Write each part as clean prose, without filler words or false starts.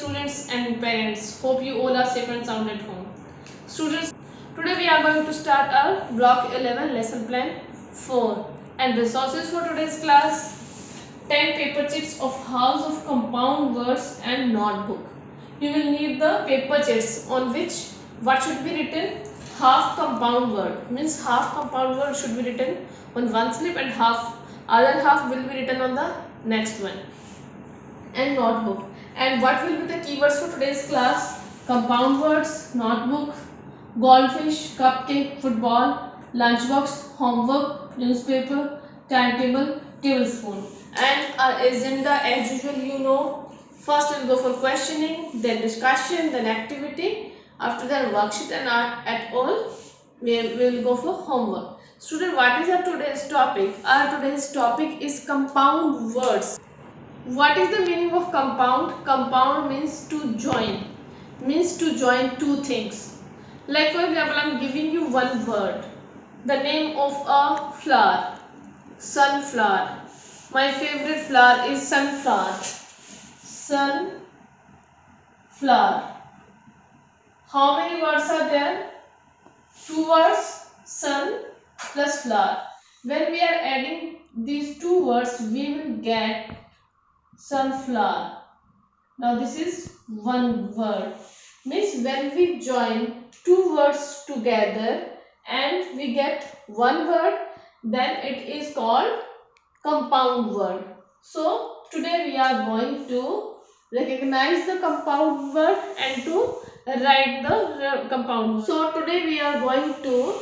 students and parents. Hope you all are safe and sound at home. Students, today we are going to start our block 11 lesson plan 4 and resources for today's class. 10 paper chits of house of compound words and notebook. You will need the paper chits on which what should be written? Half compound word, means half compound word should be written on one slip and other half will be written on the next one. And notebook. And what will be the keywords for today's class? Compound words, notebook, goldfish, cupcake, football, lunchbox, homework, newspaper, timetable, tablespoon. And our agenda, as usual, you know, first we'll go for questioning, then discussion, then activity. After that, worksheet, and at all we will go for homework. Student, what is our today's topic? Our today's topic is compound words. What is the meaning of compound? Compound means to join. Means to join two things. Like for example, I am giving you one word. The name of a flower. Sunflower. My favorite flower is sunflower. Sunflower. How many words are there? Two words. Sun plus flower. When we are adding these two words, we will get sunflower. Now this is one word. Means when we join two words together and we get one word, then it is called compound word. So today we are going to recognize the compound word and to write the compound word. So today we are going to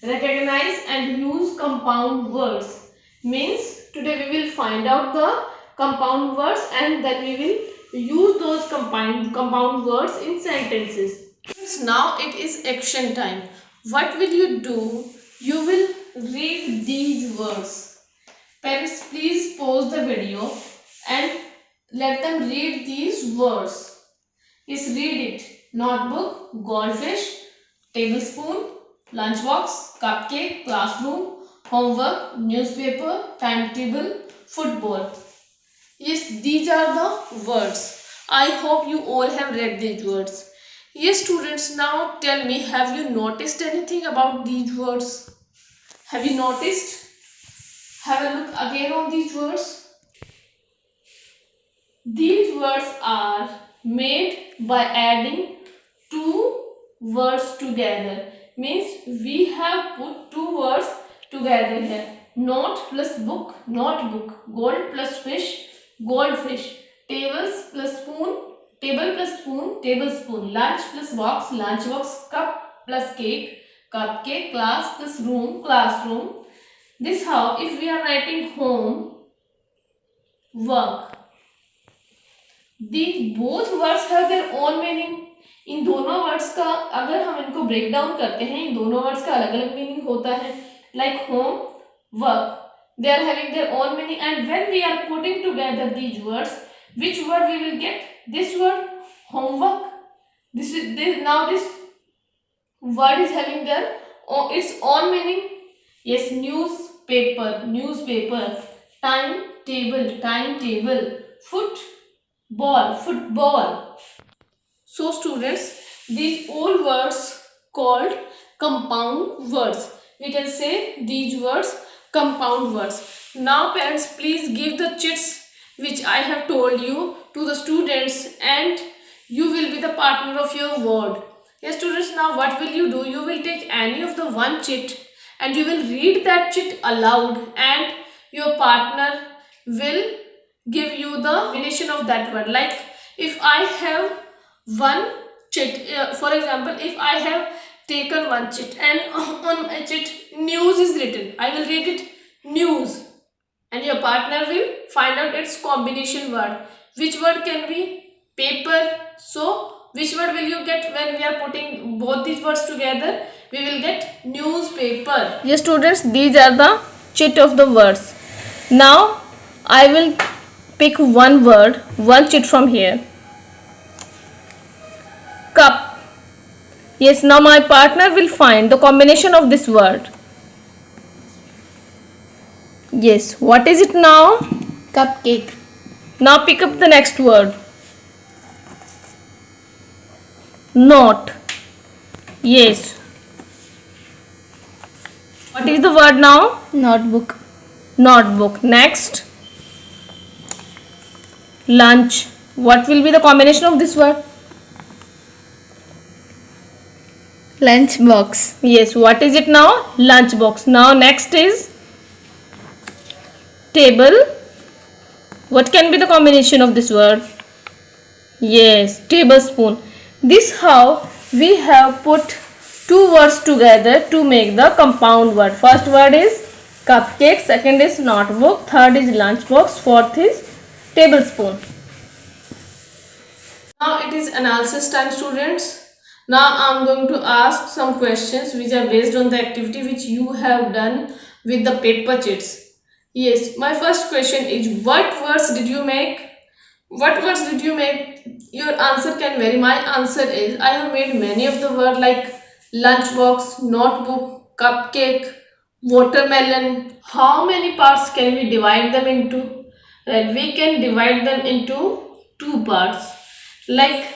recognize and use compound words. Means today we will find out the compound words and then we will use those compound words in sentences. Now it is action time. What will you do? You will read these words. Parents, please pause the video and let them read these words. Yes, read it. Notebook, goldfish, tablespoon, lunchbox, cupcake, classroom, homework, newspaper, timetable, football. Yes, these are the words. I hope you all have read these words. Yes, students, now tell me, have you noticed anything about these words? Have you noticed? Have a look again on these words. These words are made by adding two words together. Means we have put two words together here. Note plus book, notebook. Gold plus fish, goldfish. Tables plus spoon, table plus spoon, tablespoon. Lunch plus box, lunchbox. Cup plus cake, cupcake. Class plus room, classroom. This how if we are writing home, work. These both words have their own meaning. इन दोनों words का अगर हम इनको break down करते हैं, इन दोनों words का अलग अलग मीनिंग होता है. Like home, work, they are having their own meaning, and when we are putting together these words, which word we will get? This word, homework. This word is having their its own meaning. Yes, newspaper, timetable, football. So students, these all words called compound words. We can say these words compound words. Now parents, please give the chits which I have told you to the students and you will be the partner of your word. Yes students, now what will you do? You will take any of the one chit and you will read that chit aloud and your partner will give you the combination of that word. Like if I have one chit, for example, if I have taken one chit and on my chit news is written, I will read it news and your partner will find out its combination word. Which word can be? Paper. So which word will you get when we are putting both these words together? We will get newspaper. Yes students, these are the chit of the words. Now I will pick one word, one chit from here. Cup. Yes, now my partner will find the combination of this word. Yes, what is it now? Cupcake. Now pick up the next word. Note. Yes. What is the word now? Notebook. Notebook. Next. Lunch. What will be the combination of this word? Lunchbox. Yes. What is it now? Lunchbox. Now next is table. What can be the combination of this word? Yes, tablespoon. This how we have put two words together to make the compound word. First word is cupcake, second is notebook, third is lunchbox, fourth is tablespoon. Now it is analysis time, students. Now I am going to ask some questions which are based on the activity which you have done with the paper chits. Yes, my first question is, what words did you make? What words did you make? Your answer can vary. My answer is, I have made many of the words like lunchbox, notebook, cupcake, watermelon. How many parts can we divide them into? Right, we can divide them into two parts. Like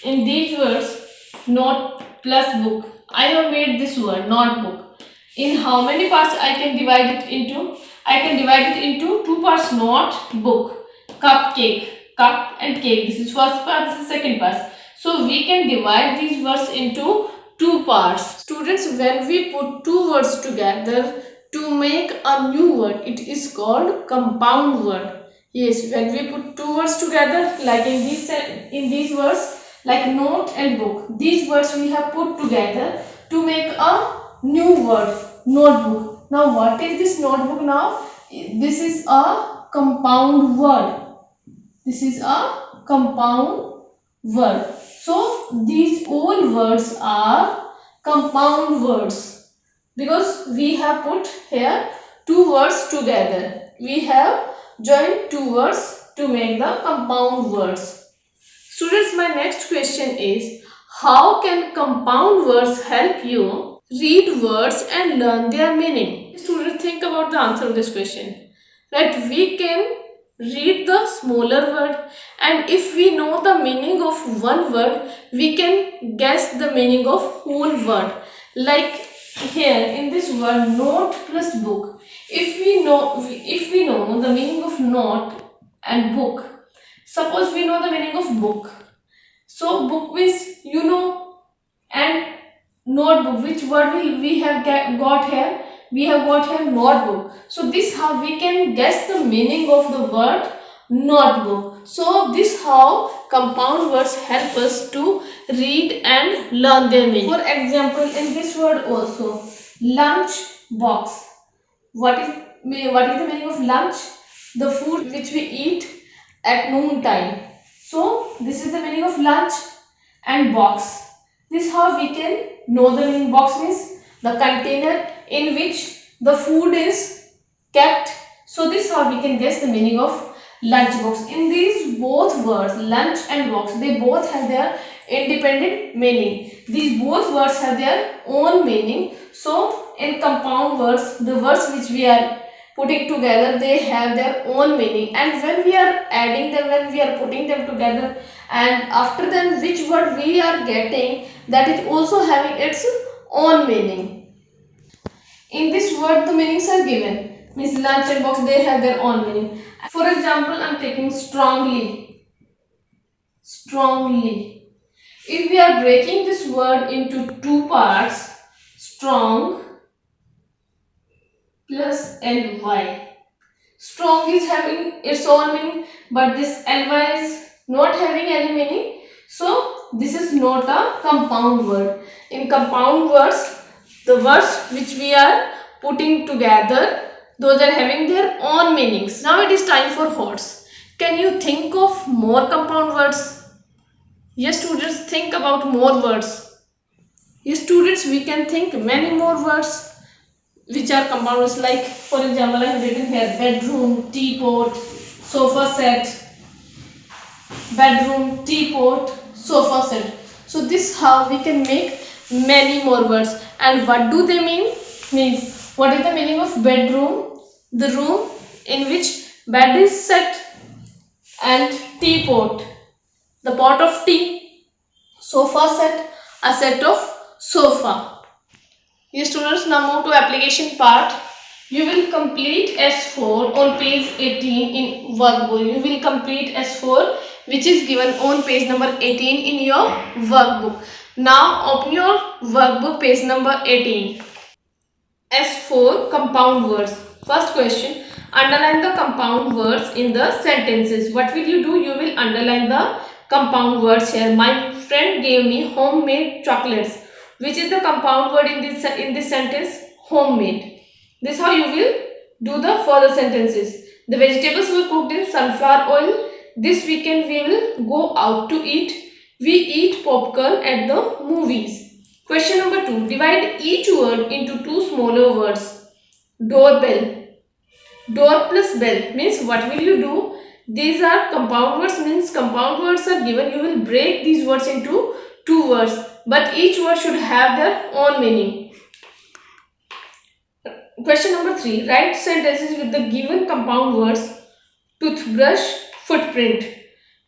in these words, note plus book. I have made this word notebook. In how many parts I can divide it into? I can divide it into two parts, not book. Cupcake, cup and cake. This is first part, this is second part. So we can divide these words into two parts. Students, when we put two words together to make a new word, it is called compound word. Yes, when we put two words together, like in these words, like note and book, these words we have put together to make a new word, notebook. Now what is this notebook now? This is a compound word. This is a compound word. So these all words are compound words because we have put here two words together. We have joined two words to make the compound words. Students, my next question is, how can compound words help you read words and learn their meaning? Students, think about the answer of this question. Right, we can read the smaller word, and if we know the meaning of one word, we can guess the meaning of whole word. Like here in this word note plus book, if we know the meaning of note and book, suppose we know the meaning of book, so book means you know, and notebook, which word we have got here? We have got here notebook. So this how we can guess the meaning of the word notebook. So this how compound words help us to read and learn their meaning. For example, in this word also, lunch box. What is the meaning of lunch? The food which we eat at noon time. So this is the meaning of lunch. And box. This how we can know the meaning. Box means the container in which the food is kept. So this how we can guess the meaning of lunch box. In these both words, lunch and box, they both have their independent meaning. These both words have their own meaning. So in compound words, the words which we are putting together, they have their own meaning, and when we are adding them, when we are putting them together, and after then which word we are getting, that is also having its own meaning. In this word the meanings are given, means lunch and box, they have their own meaning. For example, I am taking strongly. Strongly, if we are breaking this word into two parts, strong plus ly. Strong is having its own meaning, but this ly is not having any meaning. So this is not a compound word. In compound words, the words which we are putting together, those are having their own meanings. Now it is time for HOTS. Can you think of more compound words? Yes, students, think about more words. Yes, students, we can think many more words which are compound words, like for example, I have written here bedroom, teapot, sofa set, bedroom, teapot, sofa set. So this how we can make many more words. And what do they mean? Means what is the meaning of bedroom? The room in which bed is set, and teapot, the pot of tea. Sofa set, a set of sofa. Yes students, now move to application part. You will complete S4 on page 18 in workbook. You will complete S4 which is given on page number 18 in your workbook. Now open your workbook page number 18. S4 compound words. First question, underline the compound words in the sentences. What will you do? You will underline the compound words here. My friend gave me homemade chocolates. Which is the compound word in this sentence? Homemade. This how you will do the further sentences. The vegetables were cooked in sunflower oil. This weekend we will go out to eat. We eat popcorn at the movies. Question number 2. Divide each word into two smaller words. Doorbell. Door plus bell means what will you do? These are compound words, means compound words are given. You will break these words into two words, but each word should have their own meaning. Question number 3. Write sentences with the given compound words. Toothbrush, footprint.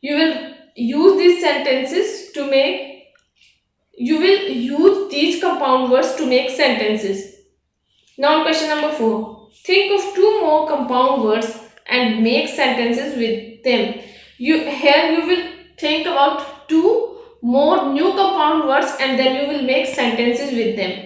You will use these sentences to make these compound words to make sentences. Now question number 4. Think of two more compound words and make sentences with them. Here you will think about two more new compound words and then you will make sentences with them.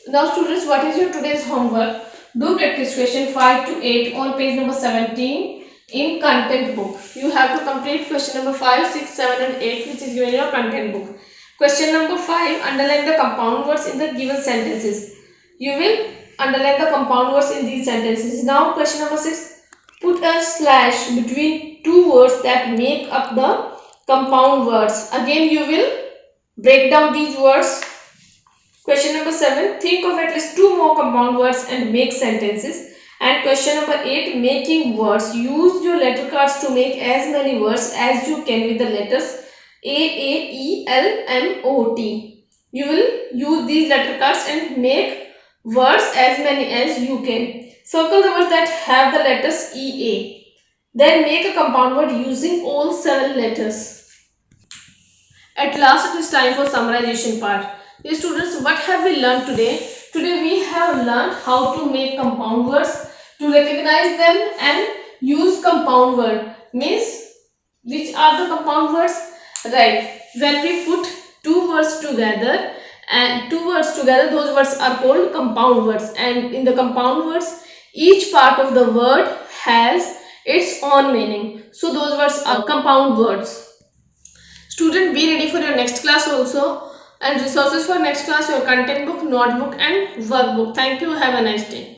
Now students, what is your today's homework? Do practice question 5 to 8 on page number 17 in content book. You have to complete question number 5, 6, 7 and 8 which is given in your content book. Question number 5, underline the compound words in the given sentences. You will underline the compound words in these sentences. Now question number 6, put a slash between two words that make up the compound words. Again you will break down these words. Question number 7, think of at least two more compound words and make sentences. And question number 8, making words. Use your letter cards to make as many words as you can with the letters A, E, L, M, O, T. You will use these letter cards and make words as many as you can. Circle the words that have the letters E, A. Then make a compound word using all 7 letters. At last it is time for summarization part. Yes students, what have we learned today? Today we have learned how to make compound words, to recognize them and use compound word. Means, which are the compound words? Right, when we put two words together, those words are called compound words, and in the compound words, each part of the word has its own meaning. So those words are compound words. Student, be ready for your next class also. And resources for next class, your content book, notebook and workbook. Thank you. Have a nice day.